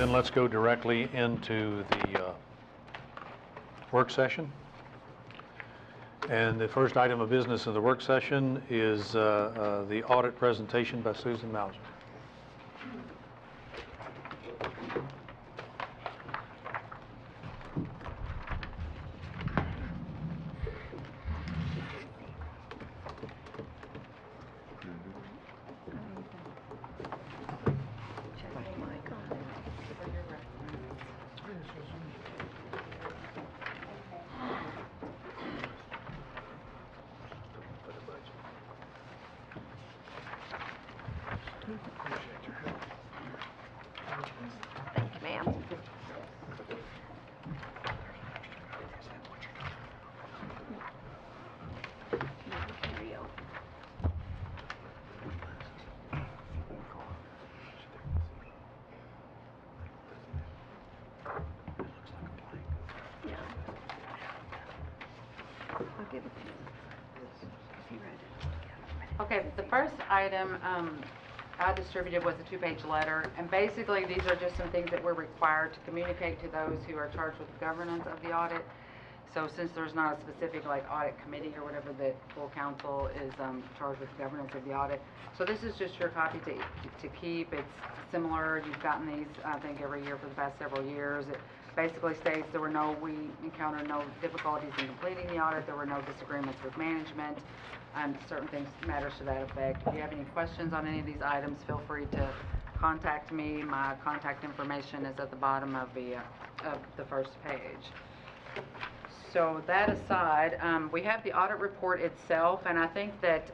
Then let's go directly into the work session. And the first item of business of the work session is the audit presentation by Susan Mauser. Thank you, ma'am. Yeah. I'll give it to him. He read it. Okay, the first item I distributed was a 2-page letter, and basically these are just some things that we're required to communicate to those who are charged with governance of the audit. So since there's not a specific like audit committee or whatever, the full council is charged with governance of the audit. So this is just your copy to keep. It's similar. You've gotten these, I think, every year for the past several years. It basically states we encountered no difficulties in completing the audit. There were no disagreements with management. Certain things matters to that effect. If you have any questions on any of these items, feel free to contact me. My contact information is at the bottom of the first page. So that aside, we have the audit report itself, and I think that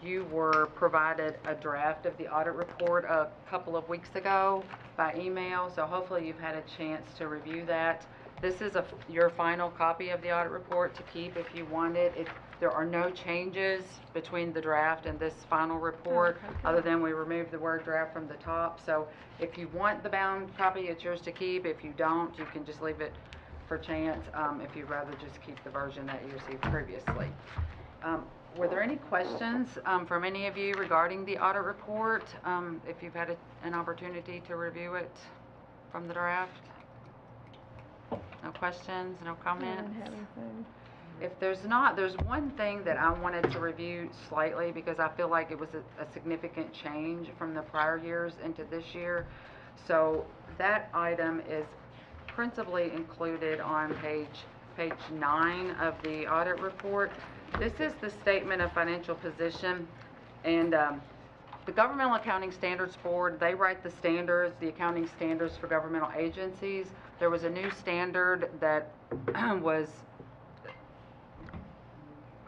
you were provided a draft of the audit report a couple of weeks ago by email, so hopefully you've had a chance to review that. This is your final copy of the audit report to keep if you want it. There are no changes between the draft and this final report, other than we removed the word draft from the top. So if you want the bound copy, it's yours to keep. If you don't, you can just leave it for chance, if you'd rather just keep the version that you received previously. Were there any questions from any of you regarding the audit report, if you've had an opportunity to review it from the draft? No questions, no comments? I don't have anything. If there's not, there's one thing that I wanted to review slightly because I feel like it was a significant change from the prior years into this year. So that item is principally included on page 9 of the audit report. This is the statement of financial position, and the Governmental Accounting Standards Board, they write the standards, the accounting standards for governmental agencies. There was a new standard that was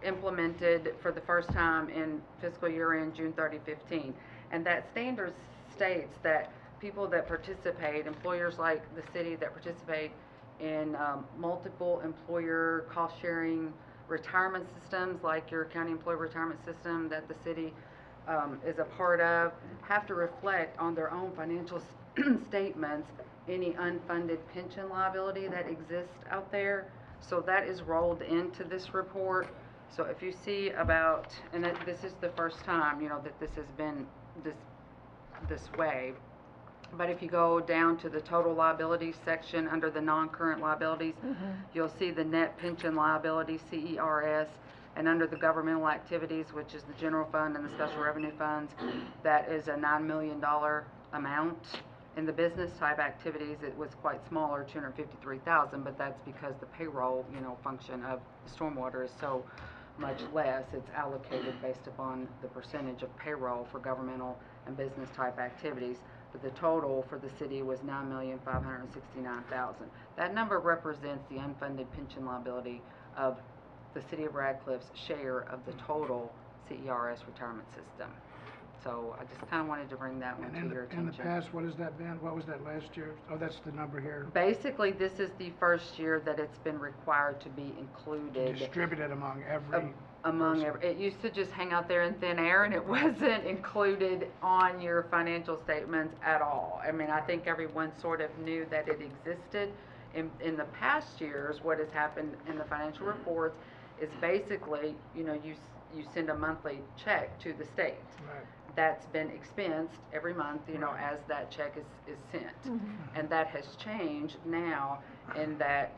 implemented for the first time in fiscal year end June 30, 15. And that standard states that people that participate, employers like the city that participate in multiple employer cost-sharing retirement systems, like your county employee retirement system that the city is a part of, have to reflect on their own financial statements any unfunded pension liability that exists out there. So that is rolled into this report. So if you see about, and this is the first time, that this has been this way. But if you go down to the total liabilities section under the non-current liabilities, you'll see the net pension liability, CERS, and under the governmental activities, which is the general fund and the special revenue funds, that is a $9 million amount. In the business type activities, it was quite smaller, $253,000, but that's because the payroll, function of stormwater is so much less. It's allocated based upon the percentage of payroll for governmental and business type activities. But the total for the city was $9,569,000. That number represents the unfunded pension liability of the city of Radcliffe's share of the total CERS retirement system. So I just kind of wanted to bring that one to your attention. In the past, what has that been? What was that last year? Oh, that's the number here. Basically, this is the first year that it's been required to be included. Distributed among every it used to just hang out there in thin air, and it wasn't included on your financial statements at all. I mean, I think everyone sort of knew that it existed. In the past years, what has happened in the financial reports is basically, you send a monthly check to the state. Right. That's been expensed every month, Right. as that check is sent. And that has changed now in that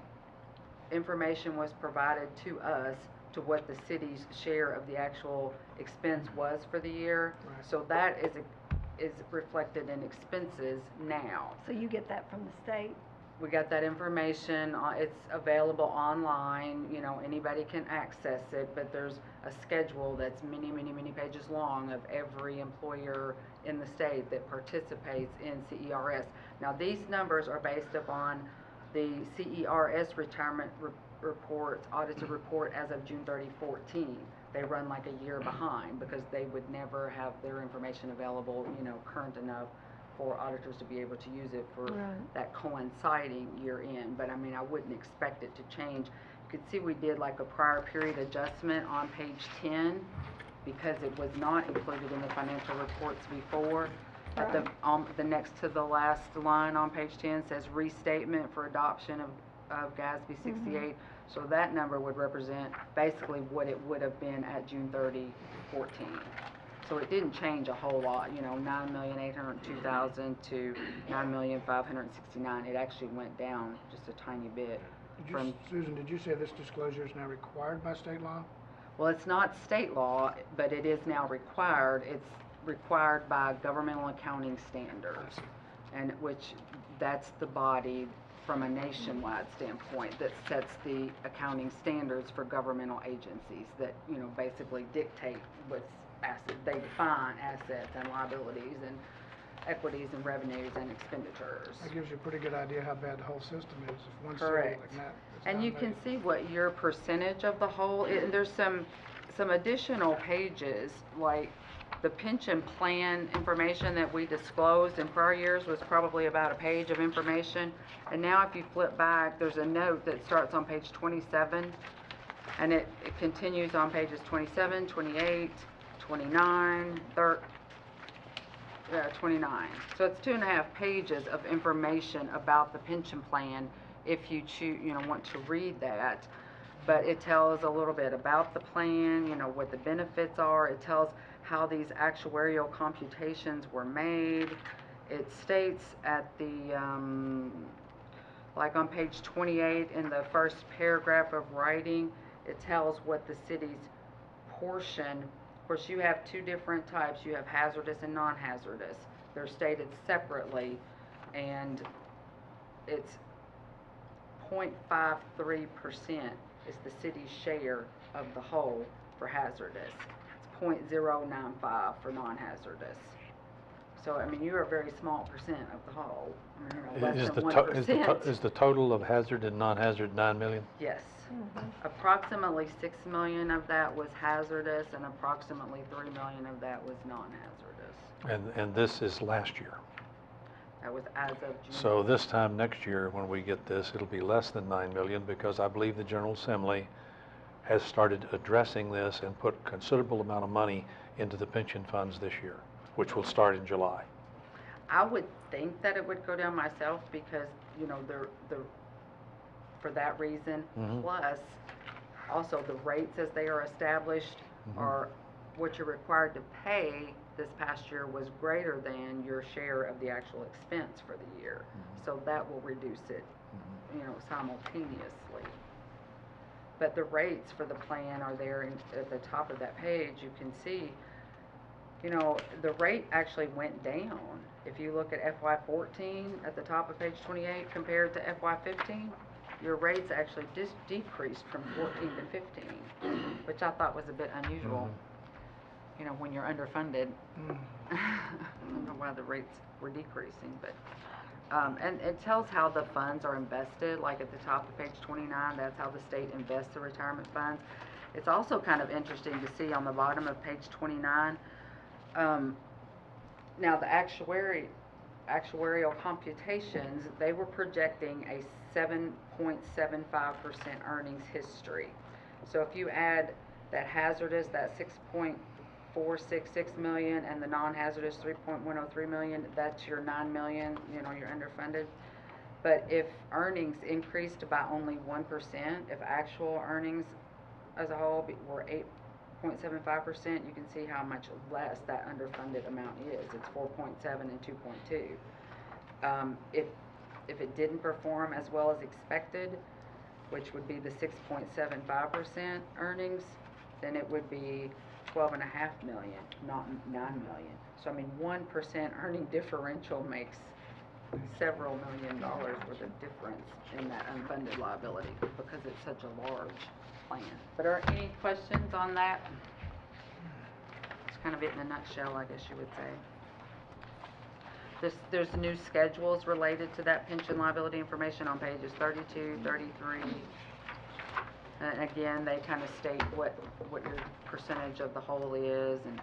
information was provided to us to what the city's share of the actual expense was for the year. Right. So that is reflected in expenses now. So you get that from the state? We got that information, it's available online, anybody can access it, but there's a schedule that's many, many, many pages long of every employer in the state that participates in CERS. Now, these numbers are based upon the CERS retirement reports, audited report as of June 30, 14. They run like a year behind because they would never have their information available, current enough for auditors to be able to use it for Right. that coinciding year end. But I mean, I wouldn't expect it to change. You could see we did like a prior period adjustment on page 10 because it was not included in the financial reports before. At the next to the last line on page 10 says restatement for adoption of GASB 68. So that number would represent basically what it would have been at June 30, 14. So it didn't change a whole lot, 9,802,000 to 9,569,000. It actually went down just a tiny bit. Susan, did you say this disclosure is now required by state law? Well, it's not state law, but it is now required. It's required by governmental accounting standards, and which that's the body from a nationwide standpoint that sets the accounting standards for governmental agencies that, basically dictate what's they define assets and liabilities and equities and revenues and expenditures. That gives you a pretty good idea how bad the whole system is. If one city Correct. like that, And you can see what your percentage of the whole, and there's some additional pages, like the pension plan information that we disclosed in prior years was probably about a page of information. And now if you flip back, there's a note that starts on page 27, and it continues on pages 27, 28, 29, 29. So it's 2.5 pages of information about the pension plan if you choose, want to read that. But it tells a little bit about the plan, what the benefits are. It tells how these actuarial computations were made. It states at the, like on page 28 in the first paragraph of writing, it tells what the city's portion. Of course, you have two different types. You have hazardous and non-hazardous. They're stated separately, and it's 0.53% is the city's share of the whole for hazardous. It's 0.095 for non-hazardous. So, I mean, you're a very small percent of the whole. Less than 1%. Is the total of hazard and non-hazard 9 million? Yes. Approximately 6 million of that was hazardous, and approximately 3 million of that was non-hazardous. And this is last year. That was as of June. So this time next year, when we get this, it'll be less than 9 million because I believe the General Assembly has started addressing this and put a considerable amount of money into the pension funds this year, which will start in July. I would think that it would go down myself because, the for that reason, plus also the rates as they are established are what you're required to pay this past year was greater than your share of the actual expense for the year. So that will reduce it, simultaneously. But the rates for the plan are there at the top of that page. You can see, the rate actually went down. If you look at FY14 at the top of page 28 compared to FY15, your rates actually decreased from 14 to 15, which I thought was a bit unusual. When you're underfunded. I don't know why the rates were decreasing, but and it tells how the funds are invested. Like at the top of page 29, that's how the state invests the retirement funds. It's also kind of interesting to see on the bottom of page 29. Now the actuarial computations, they were projecting a 7.75% earnings history. So if you add that hazardous, that 6.466 million, and the non-hazardous 3.103 million, that's your 9 million, you're underfunded. But if earnings increased by only 1%, if actual earnings as a whole were 8.75%, you can see how much less that underfunded amount is. It's 4.7 and 2.2. If it didn't perform as well as expected, which would be the 6.75% earnings, then it would be 12.5 million, not 9 million. So I mean, 1% earning differential makes several $1 million worth of difference in that unfunded liability because it's such a large plan. But are any questions on that? It's kind of it in a nutshell, I guess you would say. There's new schedules related to that pension liability information on pages 32, 33. And again, they kind of state what your percentage of the whole is and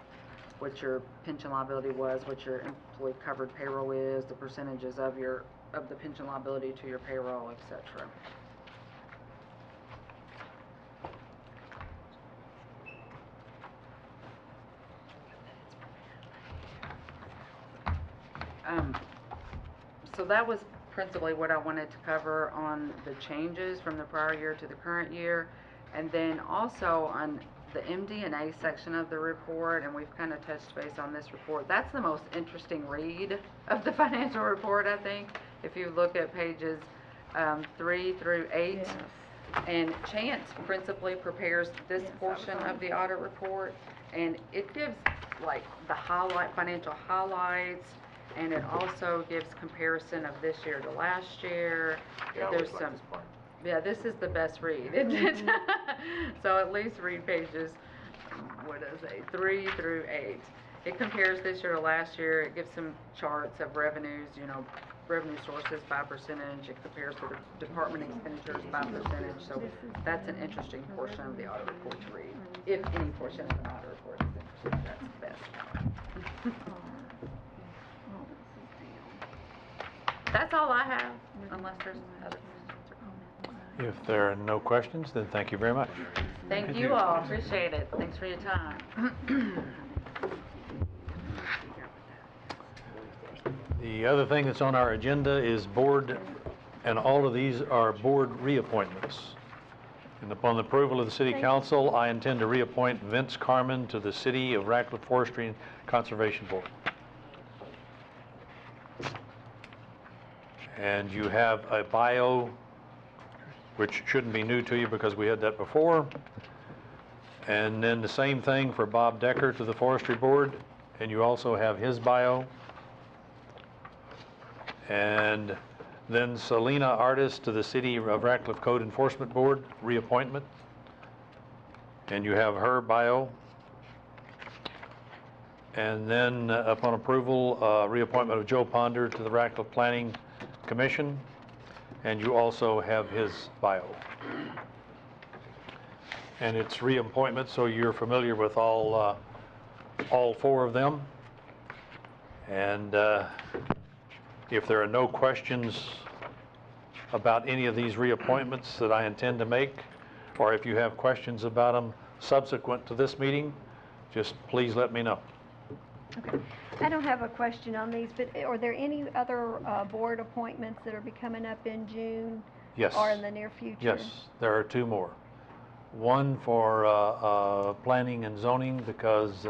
what your pension liability was, what your employee covered payroll is, the percentages of the pension liability to your payroll, etc. So that was principally what I wanted to cover on the changes from the prior year to the current year. And then also on the MD&A section of the report, and we've kind of touched base on this report, that's the most interesting read of the financial report, I think, if you look at pages 3 through 8. Yes. And Chance principally prepares this portion of the audit report, and it gives like the financial highlights, and it also gives comparison of this year to last year. Yeah, I There's always like this part. Yeah, this is the best read, isn't it? So at least read pages, 3 through 8. It compares this year to last year. It gives some charts of revenues, revenue sources by percentage. It compares to the department expenditures by percentage. So that's an interesting portion of the audit report to read. If any portion of an audit report is interesting, that's the best one. That's all I have, unless there's other questions or comments. If there are no questions, then thank you very much. Thank you all, appreciate it. Thanks for your time. The other thing that's on our agenda is board, and all of these are board reappointments. And upon the approval of the City Council, I intend to reappoint Vince Carmen to the City of Ratcliffe Forestry and Conservation Board. And you have a bio, which shouldn't be new to you because we had that before. And then the same thing for Bob Decker to the Forestry Board, and you also have his bio. And then Selena Artis to the City of Ratcliffe Code Enforcement Board, reappointment. And you have her bio. And then upon approval, reappointment of Joe Ponder to the Ratcliffe Planning Commission, and you also have his bio. And it's reappointment, so you're familiar with all 4 of them. And if there are no questions about any of these reappointments that I intend to make, or if you have questions about them subsequent to this meeting, just please let me know. Okay. I don't have a question on these, but are there any other board appointments that are coming up in June? Yes. Or in the near future? Yes, there are 2 more. One for planning and zoning, because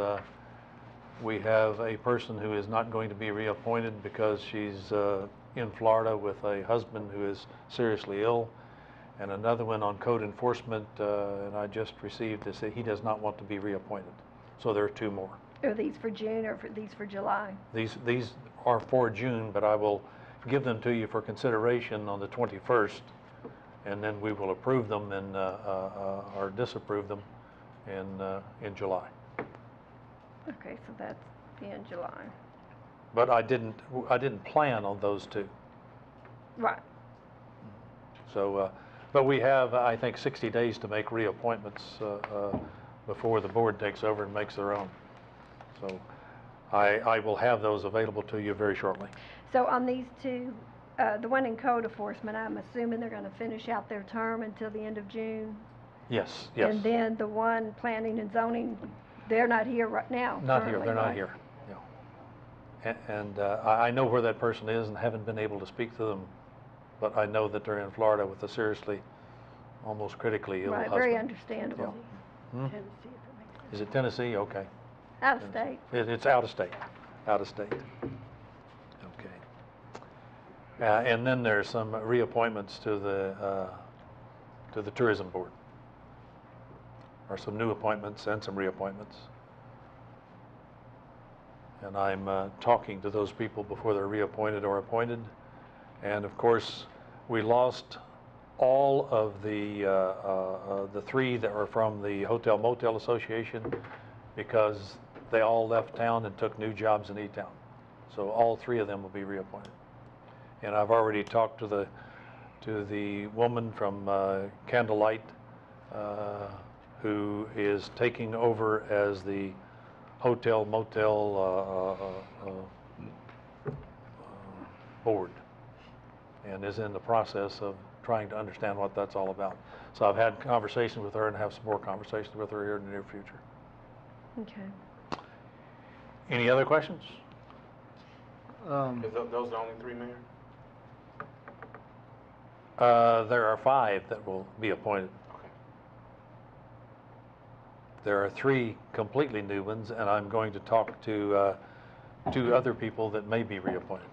we have a person who is not going to be reappointed because she's in Florida with a husband who is seriously ill, and another one on code enforcement, and I just received to say he does not want to be reappointed. So there are 2 more. Are these for June or these for July? These are for June, but I will give them to you for consideration on the 21st, and then we will approve them and or disapprove them in July. Okay, so that's in July. But I didn't plan on those 2. Right. So, but we have, I think, 60 days to make reappointments before the board takes over and makes their own. So I will have those available to you very shortly. So on these 2, the one in code enforcement, I'm assuming they're going to finish out their term until the end of June? Yes, yes. And then the one planning and zoning, they're not here right now? Not here, currently, they're not right? here. No. And I know where that person is and haven't been able to speak to them, but I know that they're in Florida with a seriously, almost critically ill Right, husband. very understandable. Yeah. Hmm? Tennessee, if it makes sense. Is it Tennessee? Okay. Out of state. It's out of state, out of state. Okay. And then there's some reappointments to the Tourism Board. Or some new appointments and some reappointments. And I'm talking to those people before they're reappointed or appointed. And of course, we lost all of the three that were from the Hotel Motel Association because they all left town and took new jobs in E-Town. So all three of them will be reappointed. And I've already talked to the woman from Candlelight who is taking over as the Hotel Motel board, and is in the process of trying to understand what that's all about. So I've had conversations with her and have some more conversations with her here in the near future. Okay. Any other questions? Is those the only three, Mayor? There are 5 that will be appointed. Okay. There are 3 completely new ones, and I'm going to talk to 2 other people that may be reappointed.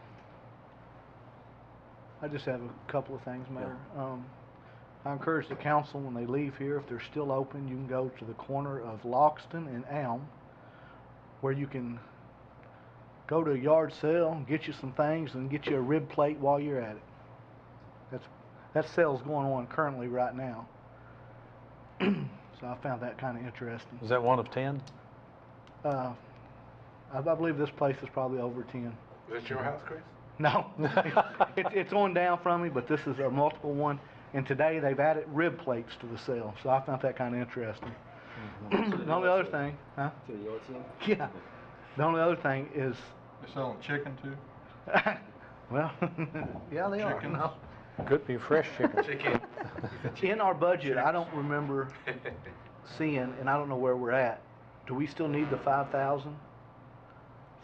I just have a couple of things, Mayor. I encourage the council, when they leave here, if they're still open, you can go to the corner of Loxton and Elm, where you can go to a yard sale, get you some things, and get you a rib plate while you're at it. That sale's going on currently right now. So I found that kind of interesting. Is that one of 10? I believe this place is probably over 10. Is this your house, Chris? No, it's on down from me, but this is a multiple one. And today they've added rib plates to the sale, so I found that kind of interesting. The only other thing, huh? Yeah. The only other thing is, They're selling chicken too? well, yeah, they are. Chickens? No. Could be fresh chicken. Chicken. In our budget, I don't remember seeing, and I don't know where we're at. Do we still need the 5,000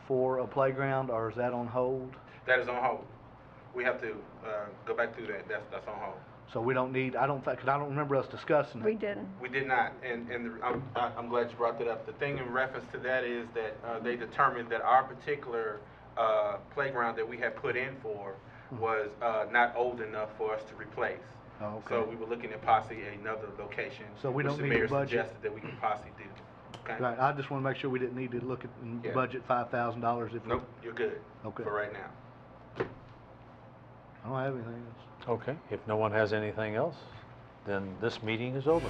for a playground, or is that on hold? That is on hold. We have to go back through that. That's on hold. So we don't need, I don't think, because I don't remember us discussing We it. didn't. We did not, and I'm glad you brought that up. The thing in reference to that is that they determined that our particular playground that we had put in for was not old enough for us to replace. Oh, okay. So we were looking at possibly another location. So we don't which need the the mayor budget? suggested that we could possibly do. Okay? Right, I just want to make sure we didn't need to look at and Yeah. budget $5,000 if we. Nope, you're good. Okay. For right now. I don't have anything else. Okay, if no one has anything else, then this meeting is over.